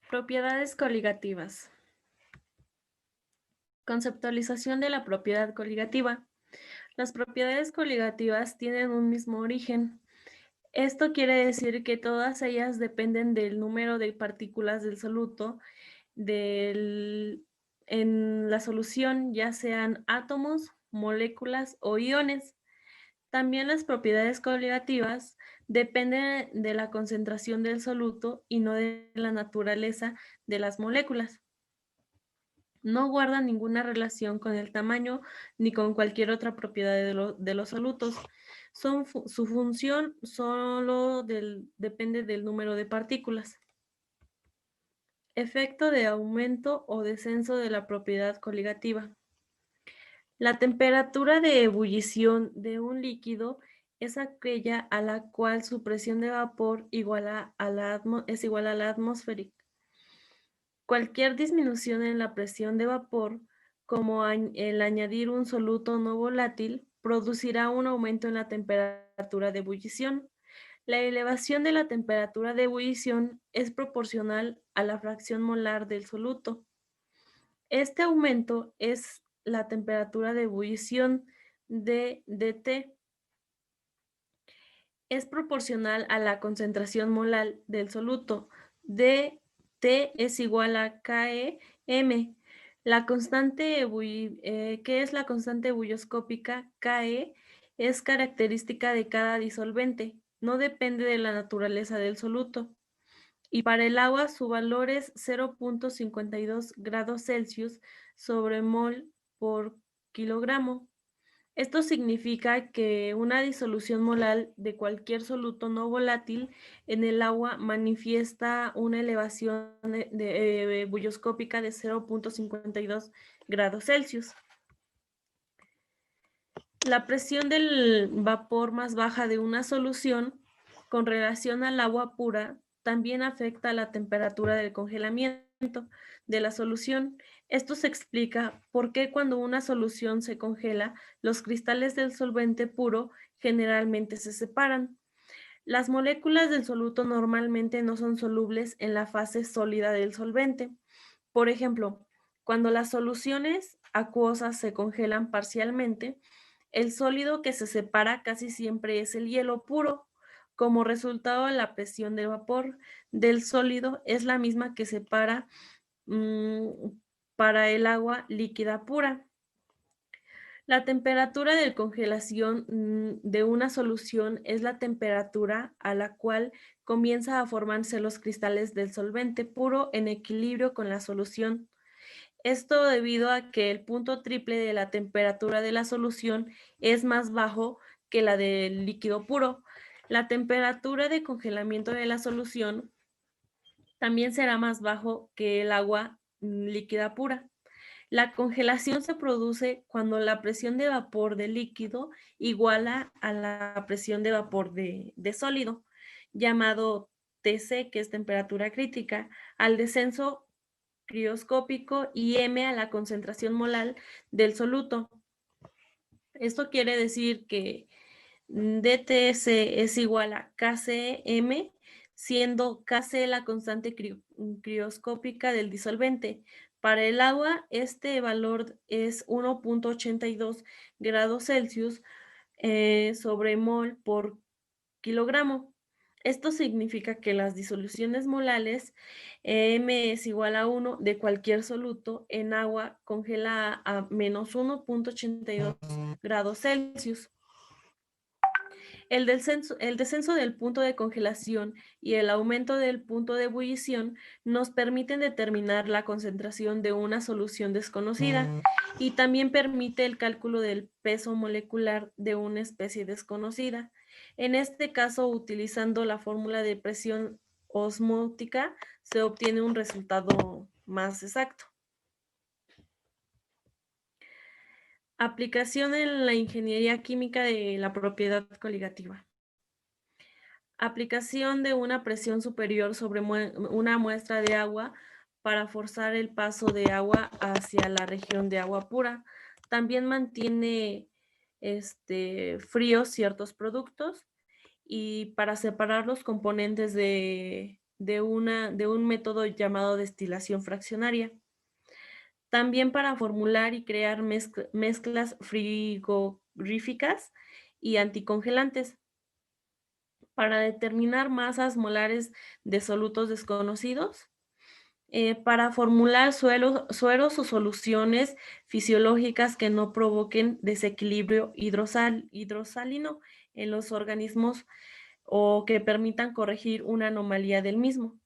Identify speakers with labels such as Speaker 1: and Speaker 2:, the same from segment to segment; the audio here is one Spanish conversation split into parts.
Speaker 1: Propiedades coligativas. Conceptualización de la propiedad coligativa. Las propiedades coligativas tienen un mismo origen. Esto quiere decir que todas ellas dependen del número de partículas del soluto en la solución, ya sean átomos, moléculas o iones. También las propiedades coligativas dependen de la concentración del soluto y no de la naturaleza de las moléculas. No guardan ninguna relación con el tamaño ni con cualquier otra propiedad de los solutos. Su función solo depende del número de partículas. Efecto de aumento o descenso de la propiedad coligativa. La temperatura de ebullición de un líquido es aquella a la cual su presión de vapor es igual a la atmosférica. Cualquier disminución en la presión de vapor, como el añadir un soluto no volátil, producirá un aumento en la temperatura de ebullición. La elevación de la temperatura de ebullición es proporcional a la fracción molar del soluto. Este aumento es la temperatura de ebullición de dt. Es proporcional a la concentración molar del soluto. dt es igual a KEm. La constante ¿qué es la constante ebulloscópica? Ke es característica de cada disolvente, no depende de la naturaleza del soluto. Y para el agua su valor es 0.52 grados Celsius sobre mol por kilogramo. Esto significa que una disolución molar de cualquier soluto no volátil en el agua manifiesta una elevación ebulloscópica de 0.52 grados Celsius. La presión del vapor más baja de una solución con relación al agua pura también afecta la temperatura del congelamiento de la solución. Esto se explica por qué cuando una solución se congela, los cristales del solvente puro generalmente se separan. Las moléculas del soluto normalmente no son solubles en la fase sólida del solvente. Por ejemplo, cuando las soluciones acuosas se congelan parcialmente, el sólido que se separa casi siempre es el hielo puro. Como resultado, la presión de vapor del sólido es la misma que separa para el agua líquida pura. La temperatura de congelación de una solución es la temperatura a la cual comienza a formarse los cristales del solvente puro en equilibrio con la solución. Esto debido a que el punto triple de la temperatura de la solución es más bajo que la del líquido puro. La temperatura de congelamiento de la solución también será más bajo que el agua líquida pura. La congelación se produce cuando la presión de vapor de líquido iguala a la presión de vapor de sólido, llamado TC, que es temperatura crítica, al descenso crioscópico y M a la concentración molar del soluto. Esto quiere decir que dTs es igual a Kcm, siendo Kc la constante crioscópica del disolvente. Para el agua, este valor es 1.82 grados Celsius sobre mol por kilogramo. Esto significa que las disoluciones molares M es igual a 1 de cualquier soluto en agua congelada a menos 1.82 grados Celsius. El descenso del punto de congelación y el aumento del punto de ebullición nos permiten determinar la concentración de una solución desconocida y también permite el cálculo del peso molecular de una especie desconocida. En este caso, utilizando la fórmula de presión osmótica, se obtiene un resultado más exacto. Aplicación en la ingeniería química de la propiedad coligativa. Aplicación de una presión superior sobre una muestra de agua para forzar el paso de agua hacia la región de agua pura. También mantiene fríos ciertos productos y para separar los componentes de de un método llamado destilación fraccionaria. También para formular y crear mezclas frigoríficas y anticongelantes, para determinar masas molares de solutos desconocidos, para formular sueros o soluciones fisiológicas que no provoquen desequilibrio hidrosalino en los organismos o que permitan corregir una anomalía del mismo.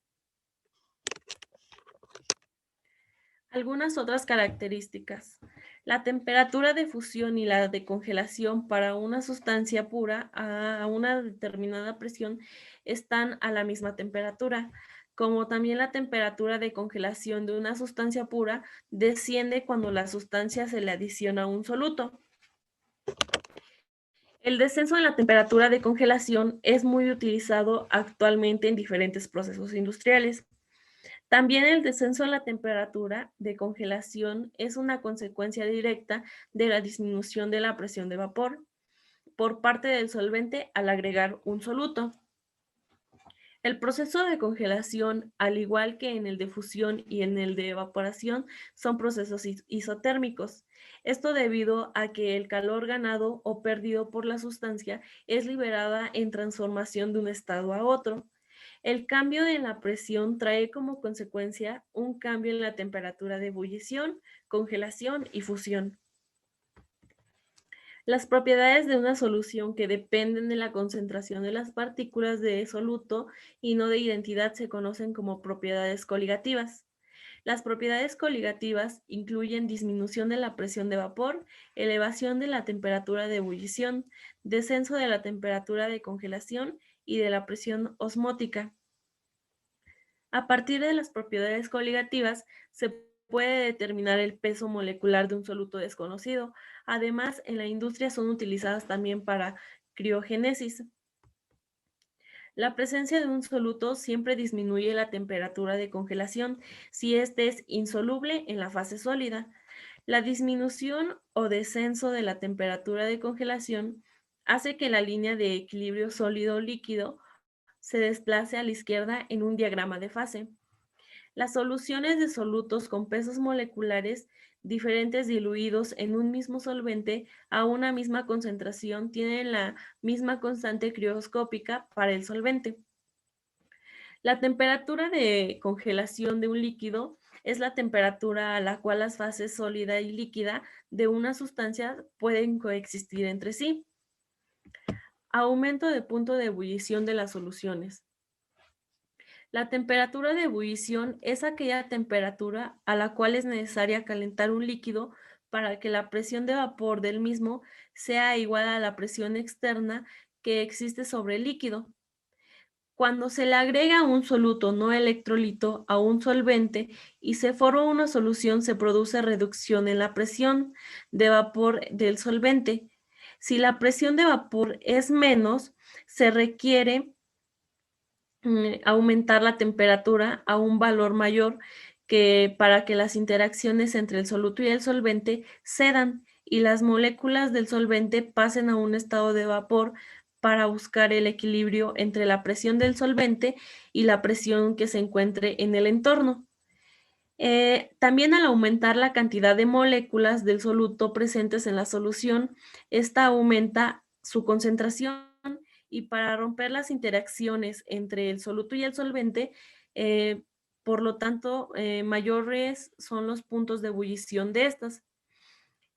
Speaker 1: Algunas otras características. La temperatura de fusión y la de congelación para una sustancia pura a una determinada presión están a la misma temperatura, como también la temperatura de congelación de una sustancia pura desciende cuando la sustancia se le adiciona un soluto. El descenso en la temperatura de congelación es muy utilizado actualmente en diferentes procesos industriales. También el descenso en la temperatura de congelación es una consecuencia directa de la disminución de la presión de vapor por parte del solvente al agregar un soluto. El proceso de congelación, al igual que en el de fusión y en el de evaporación, son procesos isotérmicos. Esto debido a que el calor ganado o perdido por la sustancia es liberada en transformación de un estado a otro. El cambio en la presión trae como consecuencia un cambio en la temperatura de ebullición, congelación y fusión. Las propiedades de una solución que dependen de la concentración de las partículas de soluto y no de identidad se conocen como propiedades coligativas. Las propiedades coligativas incluyen disminución de la presión de vapor, elevación de la temperatura de ebullición, descenso de la temperatura de congelación y de la presión osmótica. A partir de las propiedades coligativas se puede determinar el peso molecular de un soluto desconocido. Además, en la industria son utilizadas también para criogénesis. La presencia de un soluto siempre disminuye la temperatura de congelación si éste es insoluble en la fase sólida. La disminución o descenso de la temperatura de congelación hace que la línea de equilibrio sólido-líquido se desplace a la izquierda en un diagrama de fase. Las soluciones de solutos con pesos moleculares diferentes diluidos en un mismo solvente a una misma concentración tienen la misma constante crioscópica para el solvente. La temperatura de congelación de un líquido es la temperatura a la cual las fases sólida y líquida de una sustancia pueden coexistir entre sí. Aumento de punto de ebullición de las soluciones. La temperatura de ebullición es aquella temperatura a la cual es necesaria calentar un líquido para que la presión de vapor del mismo sea igual a la presión externa que existe sobre el líquido. Cuando se le agrega un soluto no electrolito a un solvente y se forma una solución, se produce reducción en la presión de vapor del solvente. Si la presión de vapor es menos, se requiere aumentar la temperatura a un valor mayor que para que las interacciones entre el soluto y el solvente cedan y las moléculas del solvente pasen a un estado de vapor para buscar el equilibrio entre la presión del solvente y la presión que se encuentre en el entorno. También al aumentar la cantidad de moléculas del soluto presentes en la solución, esta aumenta su concentración y para romper las interacciones entre el soluto y el solvente, eh, por lo tanto, mayores son los puntos de ebullición de estas.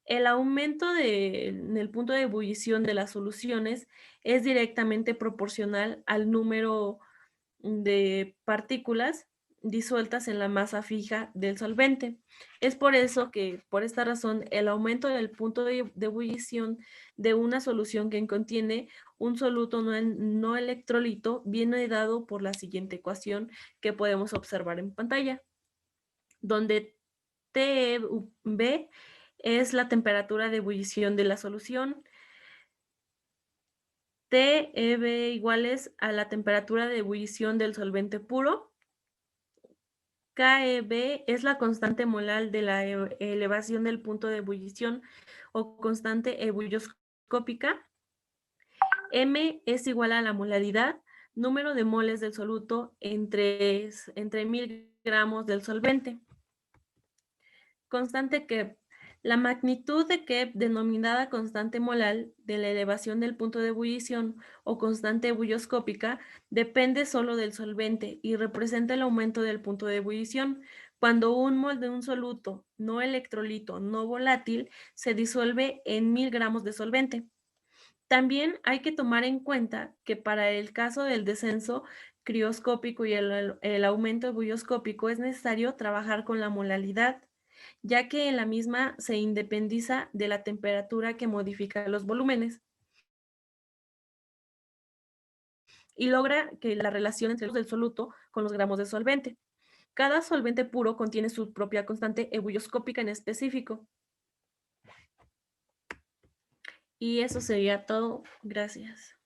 Speaker 1: El aumento en el punto de ebullición de las soluciones es directamente proporcional al número de partículas disueltas en la masa fija del solvente. Es por eso que, por esta razón, el aumento del punto de ebullición de una solución que contiene un soluto no electrolito viene dado por la siguiente ecuación que podemos observar en pantalla, donde TeV es la temperatura de ebullición de la solución, TeV iguales a la temperatura de ebullición del solvente puro, KeV es la constante molar de la elevación del punto de ebullición o constante ebulloscópica. M es igual a la molaridad número de moles del soluto entre 1000 gramos del solvente. Constante Kepler. La magnitud de Kepler, denominada constante molar de la elevación del punto de ebullición o constante ebulloscópica, depende solo del solvente y representa el aumento del punto de ebullición. Cuando un mol de un soluto no electrolito no volátil se disuelve en 1000 gramos de solvente. También hay que tomar en cuenta que para el caso del descenso crioscópico y el aumento ebulloscópico es necesario trabajar con la molalidad, ya que en la misma se independiza de la temperatura que modifica los volúmenes y logra que la relación entre los del soluto con los gramos de solvente. Cada solvente puro contiene su propia constante ebulloscópica en específico. Y eso sería todo. Gracias.